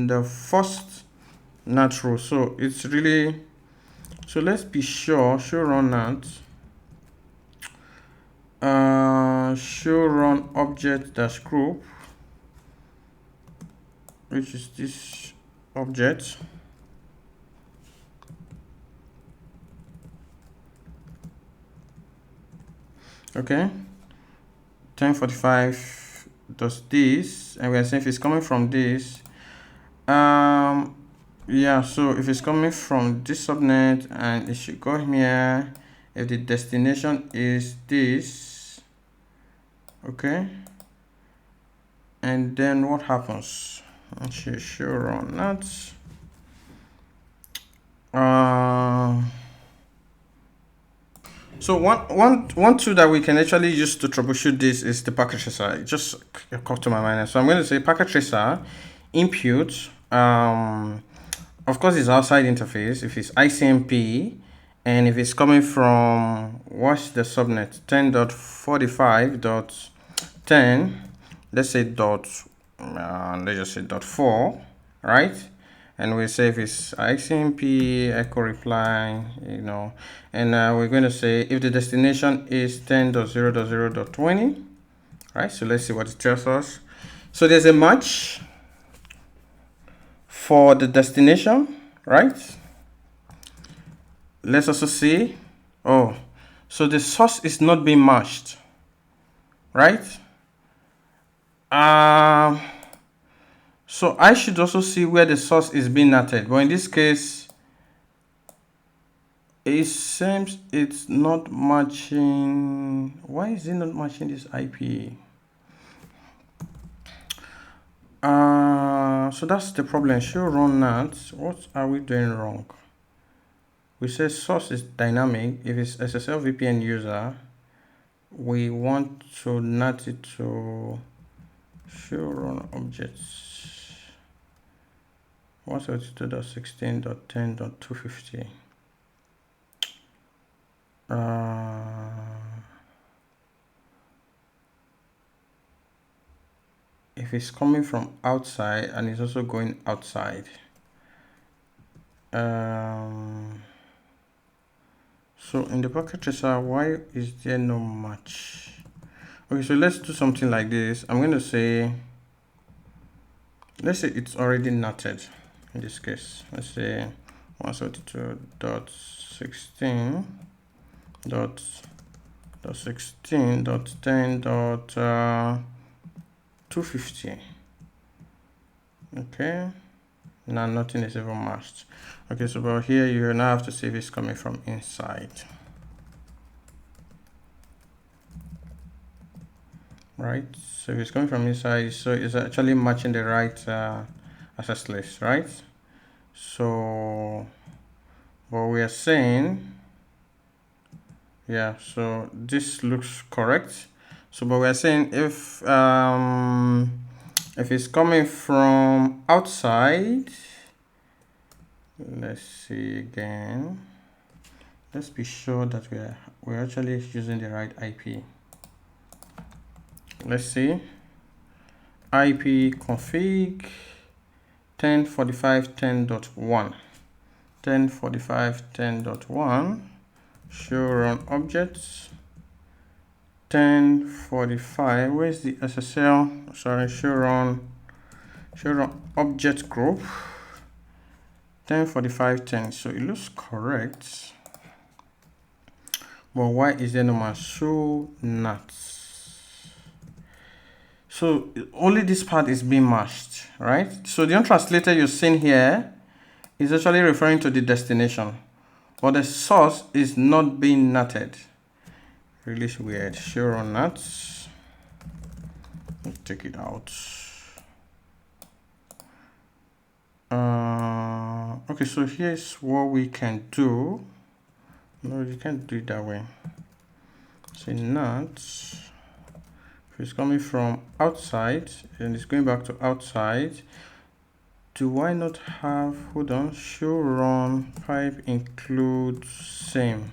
on the first NAT row. So it's really, so let's be sure, show run NAT, show run object dash group, which is this object. Okay, 1045 does this, and we are saying if it's coming from this, yeah, so if it's coming from this subnet and it should go here, if the destination is this, okay, and then what happens? Actually, sure on that. So one tool that we can actually use to troubleshoot this is the packet tracer. It just occurred to my mind. So I'm going to say packet tracer input. Of course, it's outside interface. If it's ICMP, and if it's coming from what's the subnet 10.45.10, let's say let's just say .4, right? And we say if it's ICMP echo reply, you know, and we're going to say if the destination is 10.0.0.20, right? So let's see what it tells us. So there's a match for the destination, right? Let's also see, oh, so the source is not being matched, right? So I should also see where the source is being NATed, but in this case, it seems it's not matching. Why is it not matching this IP? So that's the problem. Show run NAT. What are we doing wrong? We say source is dynamic. If it's SSL VPN user, we want to NAT it to show run objects. 172.16.10.250. If it's coming from outside and it's also going outside, so in the packet tracer, why is there no match? Okay, so let's do something like this. I'm going to say, let's say it's already NATed in this case. Let's say 172.16.10.250. Okay, now nothing is ever matched. Okay, so about here you now have to see if it's coming from inside, right? So if it's coming from inside, so it's actually matching the right access list, right? So what we are saying, yeah, so this looks correct. So but we are saying if it's coming from outside, let's see again, let's be sure that we're actually using the right IP. Let's see, IP config 10.45.10.1, 10.45.10.1, show run objects 10.45. Where's the SSL? Sorry, show run object group 10.45.10. So it looks correct, but why is there no match? Show NAT. So only this part is being matched, right? So the untranslated you're seeing here is actually referring to the destination, but the source is not being NATed. Really weird. Show run NAT. Let's take it out. Okay, so here's what we can do. No, you can't do it that way. Say NAT. If it's coming from outside and it's going back to outside, do I not have, hold on, show run pipe includes same.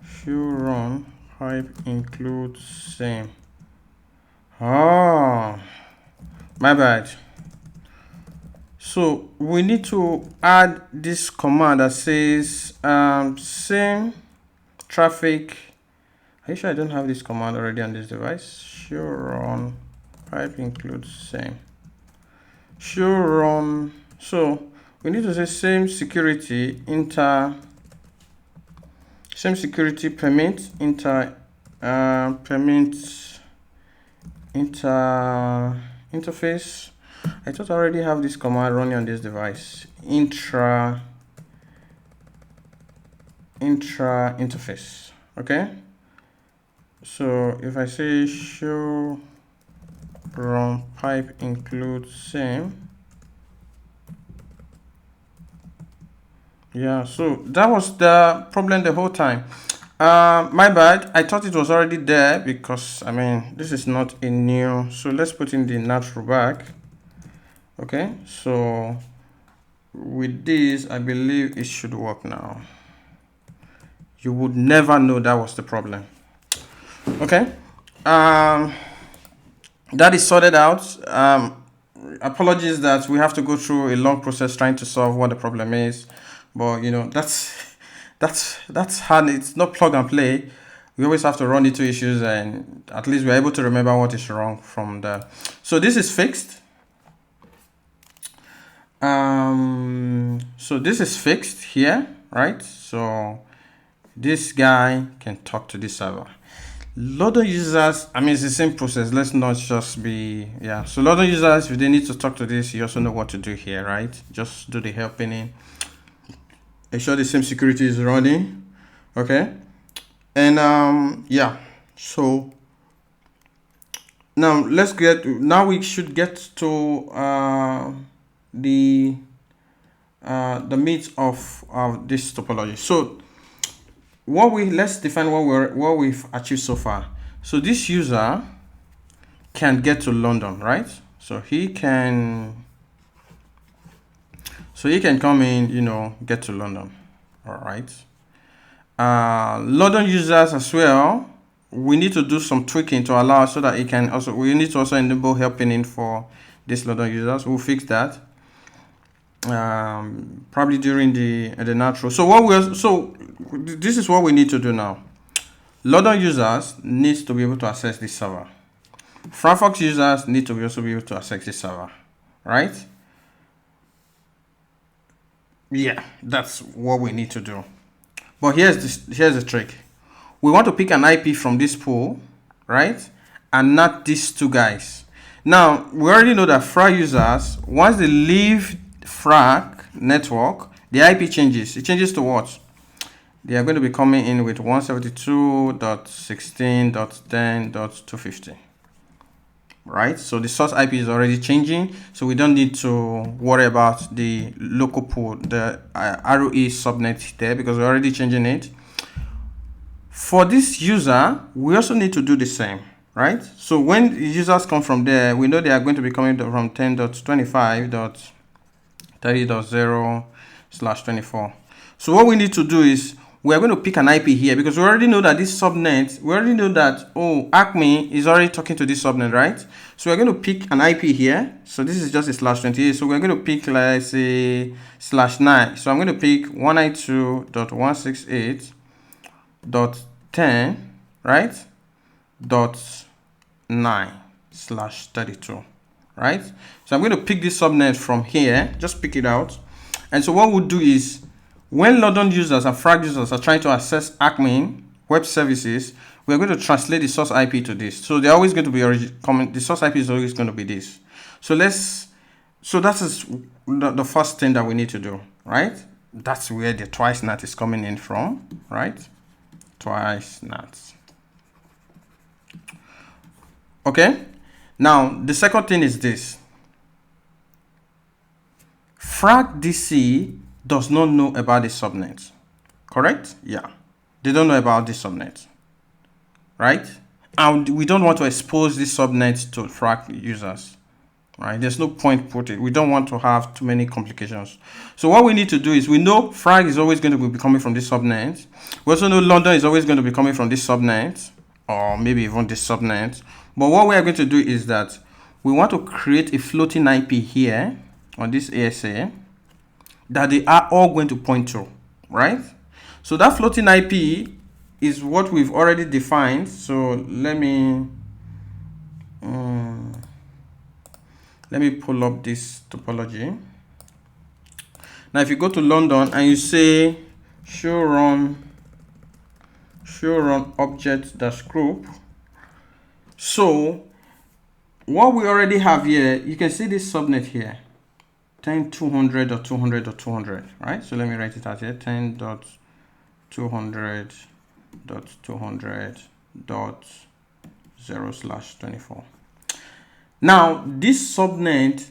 Show run pipe includes same. Oh, my bad. So we need to add this command that says same traffic. Are you sure I don't have this command already on this device? Show run pipe includes same. Show run. So we need to say same security permit interface. I thought I already have this command running on this device. Intra interface. Okay. So if I say show run pipe includes same. Yeah, so that was the problem the whole time. My bad. I thought it was already there because I mean this is not a new. So let's put in the NAT rollback. Okay, so with this, I believe it should work now. You would never know that was the problem. Okay, that is sorted out. Apologies that we have to go through a long process trying to solve what the problem is, but you know that's hard. It's not plug and play. We always have to run into issues, and at least we're able to remember what is wrong from there. So this is fixed. So this is fixed here, right? So this guy can talk to this server. Lot of users, I mean, it's the same process. Let's not just be, yeah. So lot of users, if they need to talk to this, you also know what to do here, right? Just do the helping in. Ensure the same security is running, okay? And yeah, so now we should get to the meat of this topology. So let's define what we've achieved so far. So this user can get to London, right? So he can come in, you know, get to London. All right. London users as well, we need to do some tweaking to allow so that it can also, we need to also enable helping in for this London users. We'll fix that probably during the natural. So this is what we need to do now. London users needs to be able to access this server. Firefox users need to also be able to access this server, right? Yeah, that's what we need to do. But here's the trick. We want to pick an IP from this pool, right? And not these two guys. Now, we already know that FRA users, once they leave FRA network, the IP changes. It changes to what? They are going to be coming in with 172.16.10.250. Right? So the source IP is already changing, so we don't need to worry about the local pool, the ROE subnet there, because we're already changing it. For this user, we also need to do the same, right? So when users come from there, we know they are going to be coming from 10.25.30.0/24. So what we need to do is we are going to pick an IP here, because we already know that this subnet, we already know that, oh, Acme is already talking to this subnet, right? So we're going to pick an IP here. So this is just a /28. So we're going to pick, let's say, /9. So I'm going to pick 192.168.10, right? .9/32, right? So I'm going to pick this subnet from here, just pick it out. And so what we'll do is, when London users and FRA users are trying to access Acme web services, we're going to translate the source IP to this. So they're always going to be the source IP is always going to be this. So that is the first thing that we need to do, right? That's where the Twice NAT is coming in from, right? Twice NAT. Okay. Now the second thing is this. FRAC DC does not know about the subnet, correct? Yeah, they don't know about this subnet, right? And we don't want to expose this subnet to FRAC users, right? There's no point putting. We don't want to have too many complications. So what we need to do is, we know FRAC is always going to be coming from this subnet. We also know London is always going to be coming from this subnet, or maybe even this subnet. But what we are going to do is that we want to create a floating IP here, on this ASA that they are all going to point to, right? So that floating IP is what we've already defined. So let me pull up this topology. Now if you go to London and you say show run object dash group, so what we already have here, you can see this subnet here, 10.200.200.200, right? So let me write it out here, 10.200.200.0/24. Now this subnet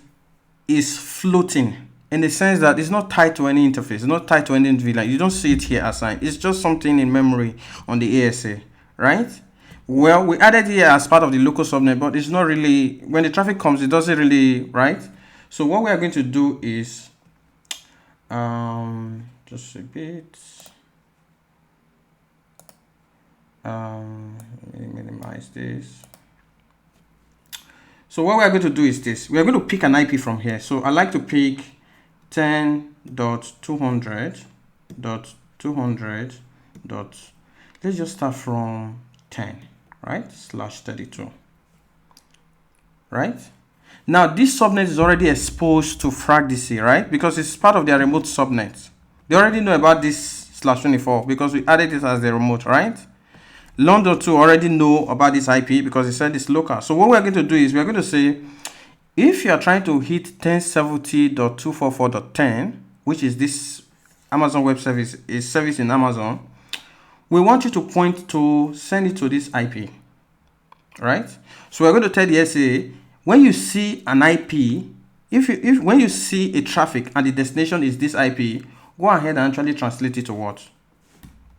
is floating in the sense that it's not tied to any interface, it's not tied to any VLAN. You don't see it here assigned. It's just something in memory on the ASA, right? Well, we added here as part of the local subnet, but it's not really, when the traffic comes, it doesn't really, right? So what we are going to do is, just a bit, let me minimize this. So what we are going to do is this. We are going to pick an IP from here. So I like to pick 10.200.200. Let's just start from 10, right? /32, right? Now this subnet is already exposed to FragDC, right? Because it's part of their remote subnet. They already know about this /24 because we added it as the remote, right? London 2 already know about this IP because it said it's local. So what we're going to do is we're going to say, if you are trying to hit 1070.244.10, which is this Amazon Web Service, a service in Amazon, we want you to send it to this IP, right? So we're going to tell the SA, when you see an IP, when you see a traffic and the destination is this IP, go ahead and actually translate it to what?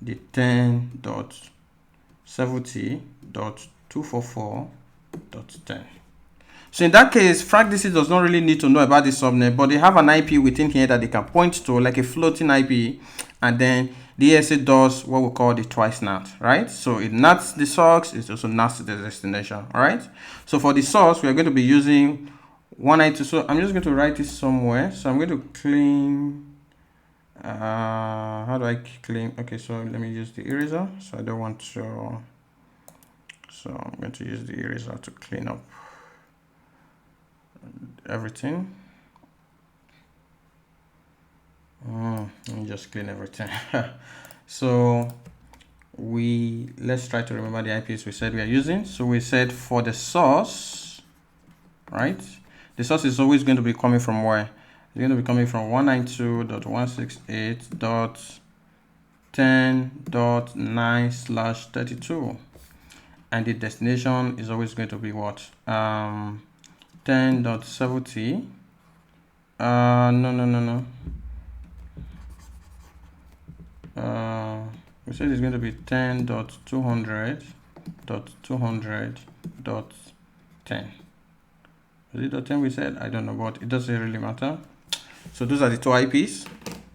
The 10.70.244.10. So in that case, FragDC does not really need to know about this subnet, but they have an IP within here that they can point to, like a floating IP, and then the ASA does what we call the twice NAT, right? So it NATs the source, it also NATs the destination, all right? So for the source, we are going to be using 192. So I'm just going to write this somewhere. So I'm going to clean, how do I clean? Okay, so let me use the eraser. So I don't want to, so I'm going to use the eraser to clean up everything. Let me just clean everything. So let's try to remember the IPs we said we are using. So we said for the source, right? The source is always going to be coming from where? It's going to be coming from 192.168.10.9/32, and the destination is always going to be what? 10.70. No. We said it's going to be 10.200.200.10. Is it .10 we said? I don't know, but it doesn't really matter. So those are the two IPs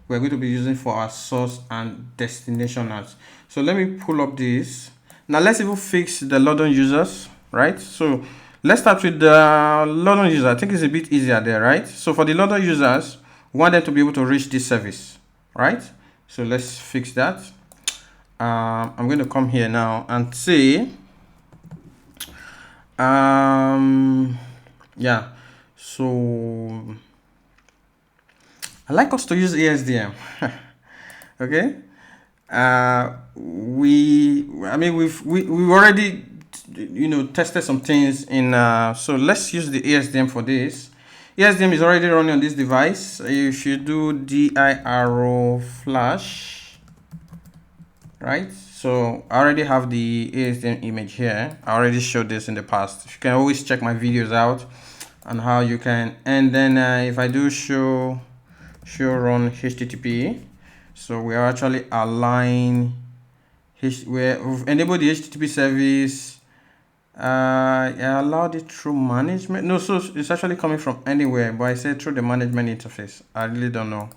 we're going to be using for our source and destination NATs. So let me pull up this. Now let's even fix the London users, right? So let's start with the London user. I think it's a bit easier there, right? So for the London users, we want them to be able to reach this service, right? So let's fix that. I'm going to come here now and say, yeah, so I like us to use ASDM. Okay. We've already, tested some things in, so let's use the ASDM for this. ASDM is already running on this device. If you do dir flash, right? So I already have the ASDM image here. I already showed this in the past. You can always check my videos out on how you can. And then if I do show run HTTP, so we are actually align. We've enabled the HTTP service. I allowed it through management. No, so it's actually coming from anywhere, but I said through the management interface. I really don't know,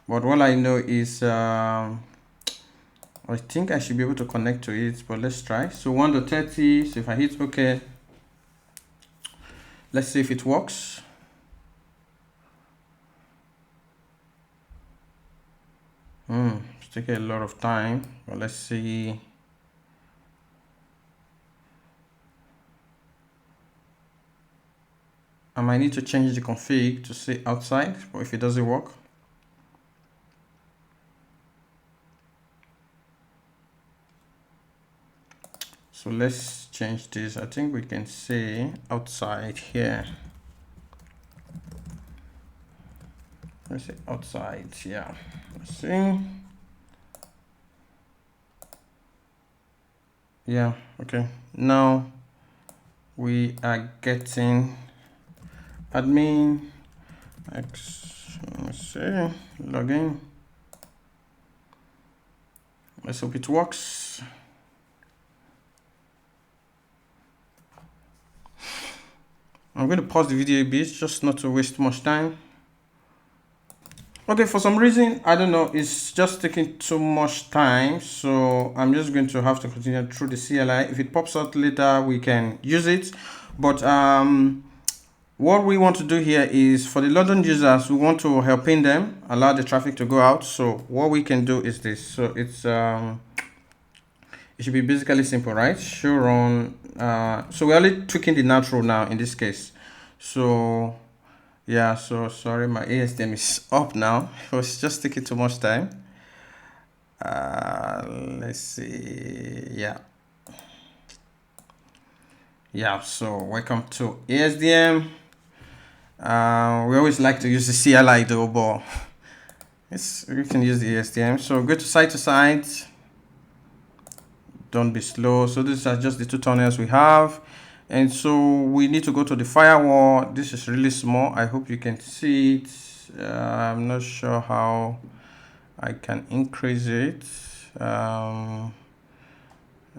but what I know is I think I should be able to connect to it, but let's try. So 1.30. So if I hit OK, let's see if it works. It's taking a lot of time, but let's see. I might need to change the config to say outside, but if it doesn't work. So let's change this. I think we can say outside here. Let's say outside, yeah. Let's see. Yeah, okay. Now we are getting admin X, let's see, login. Let's hope it works. I'm going to pause the video a bit just not to waste much time. Okay, for some reason, I don't know, it's just taking too much time, so I'm just going to have to continue through the CLI. If it pops out later, we can use it. But what we want to do here is for the London users, we want to help in them, allow the traffic to go out. So what we can do is this. So it's it should be basically simple, right? Show run. So we're only tweaking the NAT rule now in this case. So yeah, so sorry, my ASDM is up now. It was just taking too much time. Let's see. Yeah, so welcome to ASDM. We always like to use the CLI though, but we can use the ASDM. So go to site. Don't be slow. So these are just the tutorials we have. And so we need to go to the firewall. This is really small. I hope you can see it. I'm not sure how I can increase it.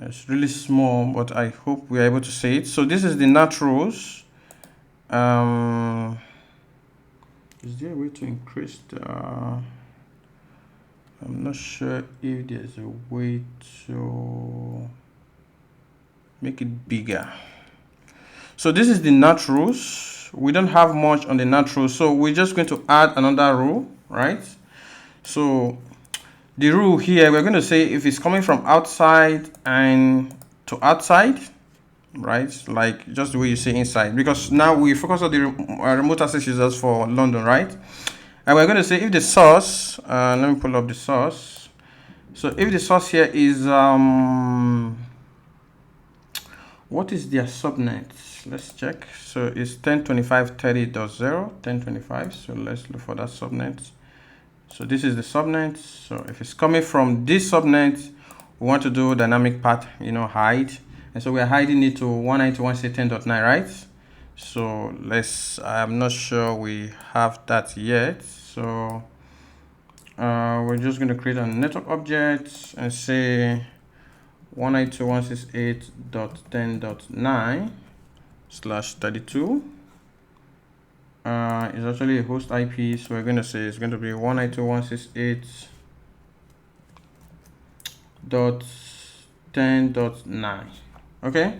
It's really small, but I hope we're able to see it. So this is the NAT rules. Is there a way to increase the... I'm not sure if there's a way to make it bigger. So this is the NAT rules. We don't have much on the NAT rules, so we're just going to add another rule, right? So the rule here, we're going to say if it's coming from outside and to outside, right? Like just the way you say inside, because now we focus on the remote access users for London, right? And we're going to say if the source, let me pull up the source. So if the source here is, what is their subnet? Let's check. So it's 1025.30.0, 1025. So let's look for that subnet. So this is the subnet. So if it's coming from this subnet, we want to do dynamic path, hide. And so we're hiding it to 192.168.10.9, right? So I'm not sure we have that yet. So we're just going to create a network object and say 192.168.10.9/32. It's actually a host IP, so we're going to say it's going to be 192.168.10.9. Okay,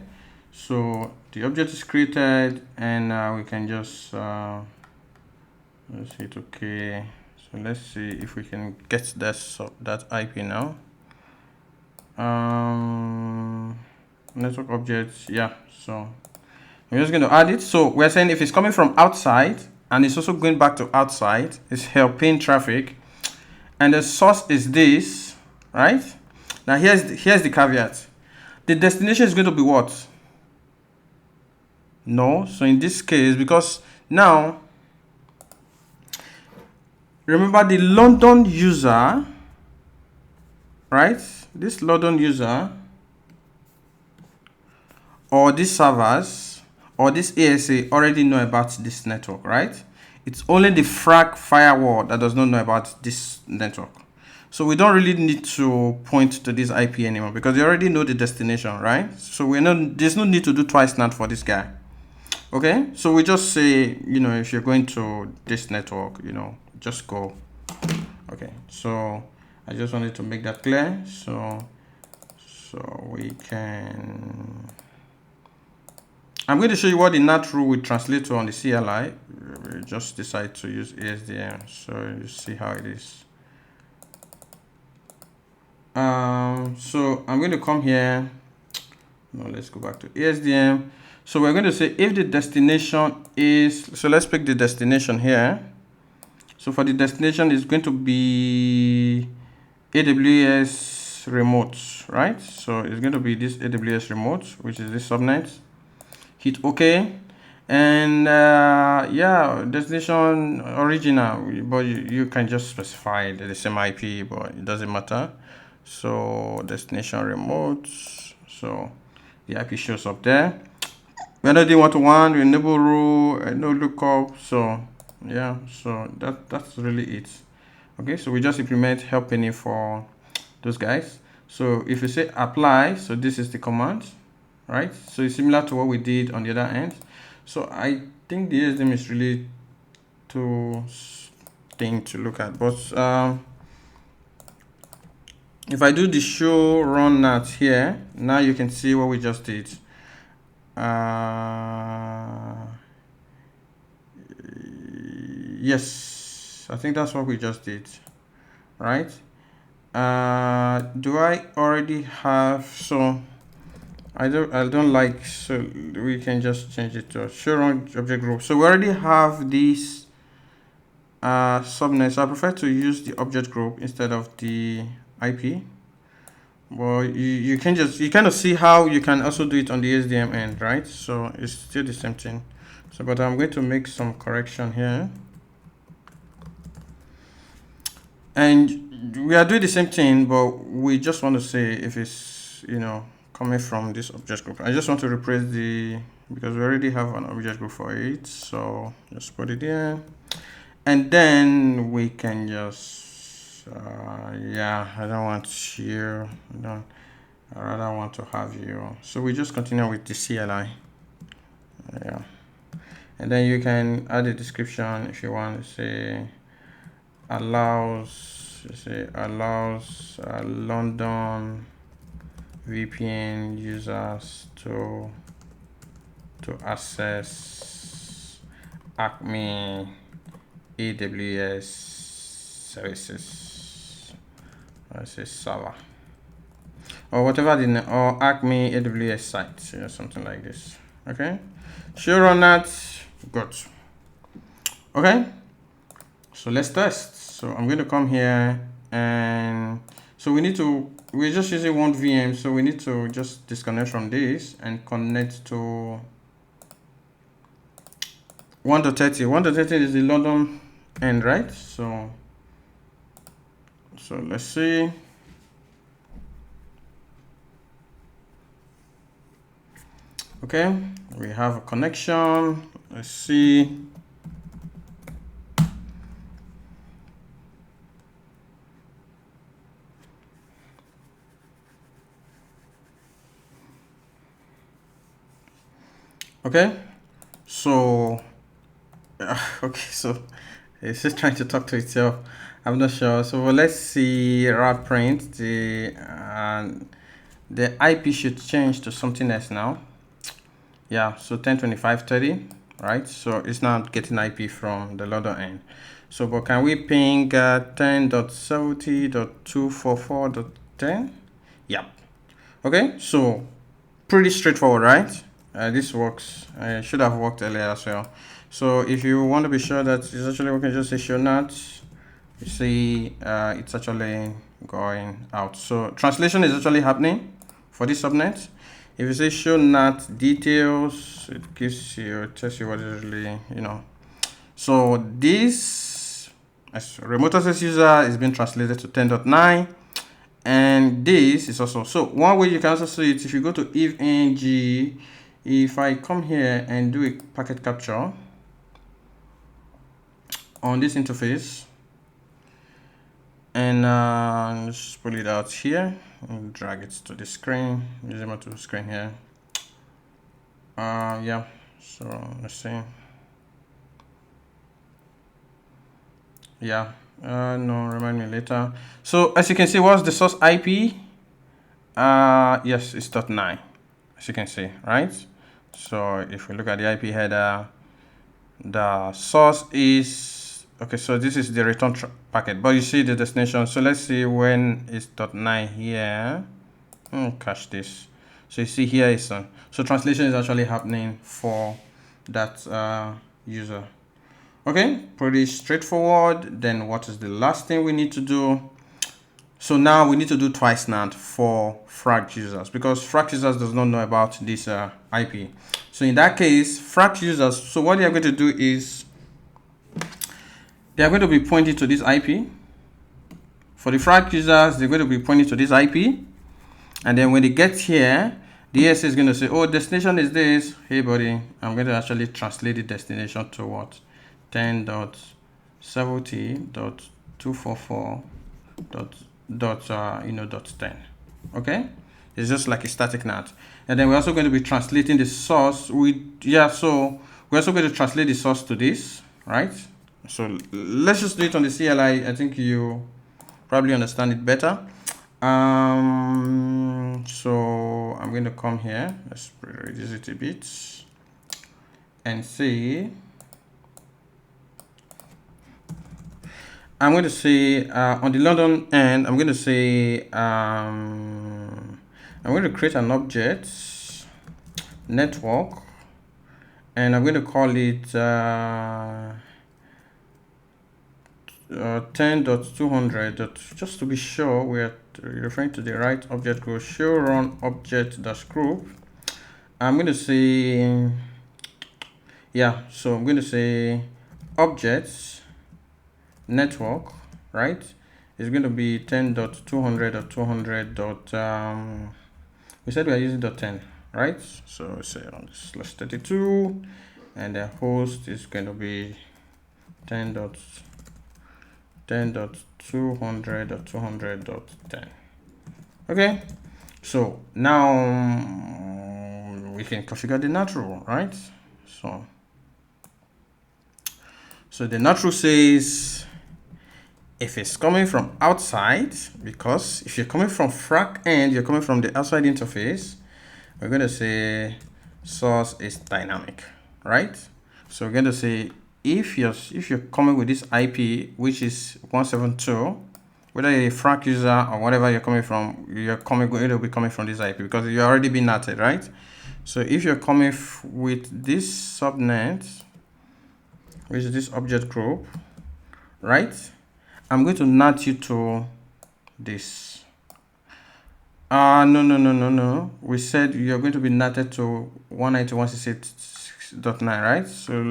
so the object is created, and we can just let's hit OK. So let's see if we can get that IP now. Network objects, yeah. So we're just going to add it. So we're saying if it's coming from outside and it's also going back to outside, it's helping traffic, and the source is this, right? Now here's the caveat. The destination is going to be what? No. So in this case, because now remember the London user, right? This London user or these servers or this ASA already know about this network, right? It's only the FRAC firewall that does not know about this network. So we don't really need to point to this IP anymore because they already know the destination, right? So there's no need to do twice NAT for this guy. Okay, so we just say, if you're going to this network, just go. Okay, so I just wanted to make that clear. So we can... I'm going to show you what the NAT rule will translate to on the CLI. We just decide to use ASDM, so you see how it is. So I'm going to come here. No, let's go back to ASDM. So we're going to say if the destination is, so let's pick the destination here. So for the destination, it's going to be AWS remote, right? So it's going to be this AWS remote, which is this subnet. Hit OK. And yeah, destination original, but you can just specify the same IP, but it doesn't matter. So destination remote. So the IP shows up there. Whether they want to one, we enable rule, no lookup. So yeah, so that's really it. Okay, so we just implement help penny for those guys. So if you say apply, so this is the command, right? So it's similar to what we did on the other end. So I think the ASDM is really too thing to look at, but if I do the show run NAT here, now you can see what we just did. Yes, I think that's what we just did, right? Do I already have, so I don't like, so we can just change it to show run object group. So we already have these subnets. I prefer to use the object group instead of the IP. Well, you can just, you kind of see how you can also do it on the SDM end, right? So it's still the same thing. So, but I'm going to make some correction here. And we are doing the same thing, but we just want to say if it's, you know, coming from this object group. I just want to replace the, because we already have an object group for it. So just put it here. And then we can just, yeah, I don't want you, I rather want to have you. So we just continue with the CLI. Yeah. And then you can add a description if you want to say allows, London VPN users to access Acme AWS services. Let's say server or whatever the or Acme AWS site, you know, something like this. Okay, sure on that. Good. Okay, so let's test. So I'm going to come here, and so we're just using one VM, so we need to just disconnect from this and connect to 1.30. 1.30 is the London end, right? So let's see. Okay, we have a connection. Let's see. Okay, so okay, so it's just trying to talk to itself. I'm not sure. So let's see route print. The IP should change to something else now. Yeah, so 10.25.30, right? So it's not getting IP from the London end. So, but can we ping 10.70.244.10? Yeah. Okay, so pretty straightforward, right? This works. It should have worked earlier as well. So if you want to be sure that it's actually working, just say show NAT. You see it's actually going out. So translation is actually happening for this subnet. If you say show NAT details, it gives you, it tells you what is really, you know. So this as remote access user is being translated to 10.9. And this is also, so one way you can also see it, if you go to if-ng, if I come here and do a packet capture on this interface, and just pull it out here and drag it to the screen, using to the screen here. Yeah, so let's see. Yeah, no, remind me later. So as you can see, what's the source IP? Yes, it's .9, as you can see, right? So if we look at the IP header, the source is okay, so this is the return packet, but you see the destination. So let's see when it's .9 here. Cache this. So you see here is on. So translation is actually happening for that user. Okay, pretty straightforward. Then what is the last thing we need to do? So now we need to do twice NAT for fract users, because fract users does not know about this IP. So in that case, fract users, so what they are going to do is they are going to be pointing to this IP. For the fract users, they're going to be pointing to this IP. And then when they get here, the ASA is going to say, oh, destination is this. Hey, buddy, I'm going to actually translate the destination to what? 10.70.244.10. Okay? It's just like a static NAT. And then we're also going to be translating the source. So we're also going to translate the source to this, right? So let's just do it on the CLI. I think you probably understand it better. So I'm going to come here, let's reduce it a bit and see. I'm going to say on the London end, I'm going to say I'm going to create an object network, and I'm going to call it 10.200. Just to be sure we're referring to the right object group. Show run object dash group. I'm going to say, yeah, so I'm going to say objects network, right? It's going to be 10.200.200. We said we are using .10, right? So say on this /32, and the host is going to be 10.200.200.10. Okay, so now we can configure the NAT rule, right? So the NAT rule says if it's coming from outside, because if you're coming from frac end, you're coming from the outside interface, we're going to say source is dynamic, right? So we're going to say if you're coming with this IP, which is 172, whether you're a frac user or whatever you're coming from, it'll be coming from this IP because you're already been NATed, right? So if you're coming with this subnet, which is this object group, right? I'm going to NAT you to this. No. We said you're going to be NATed to 192.168.9, right? So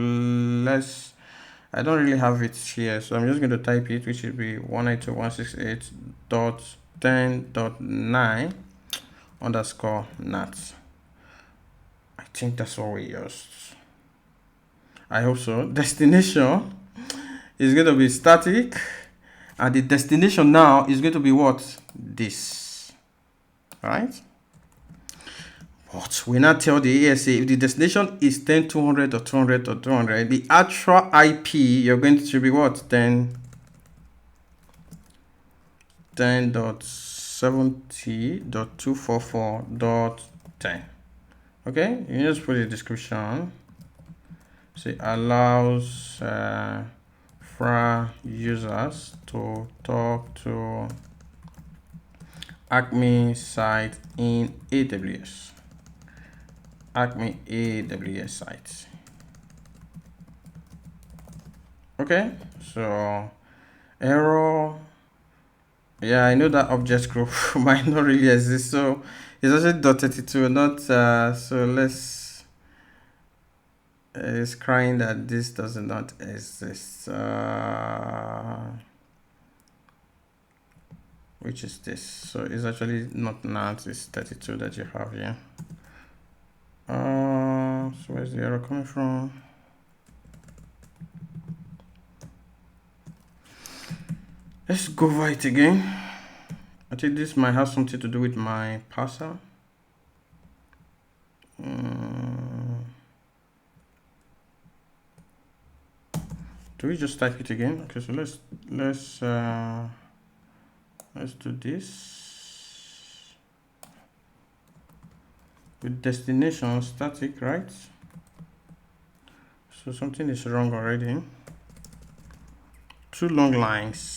I don't really have it here, so I'm just going to type it, which will be 192.168.10.9 underscore NAT. I think that's what we used. I hope so. Destination is going to be static, and the destination now is going to be what? This, right? But we now tell the ASA if the destination is 10.200.200.200, the actual IP you're going to be what? 10.70.244.10. Okay, you just put the description. Say allows for users to talk to Acme site in AWS. Acme AWS site. Okay, so error. Yeah, I know that object group might not really exist, so it's actually .32, not so let's it's crying that this does not exist. Which is this? So it's actually not NAT, it's 32 that you have here. So where's the error coming from? Let's go over it again. I think this might have something to do with my parser. Do we just type it again? Okay, so let's do this with destination static, right? So something is wrong already. two long lines.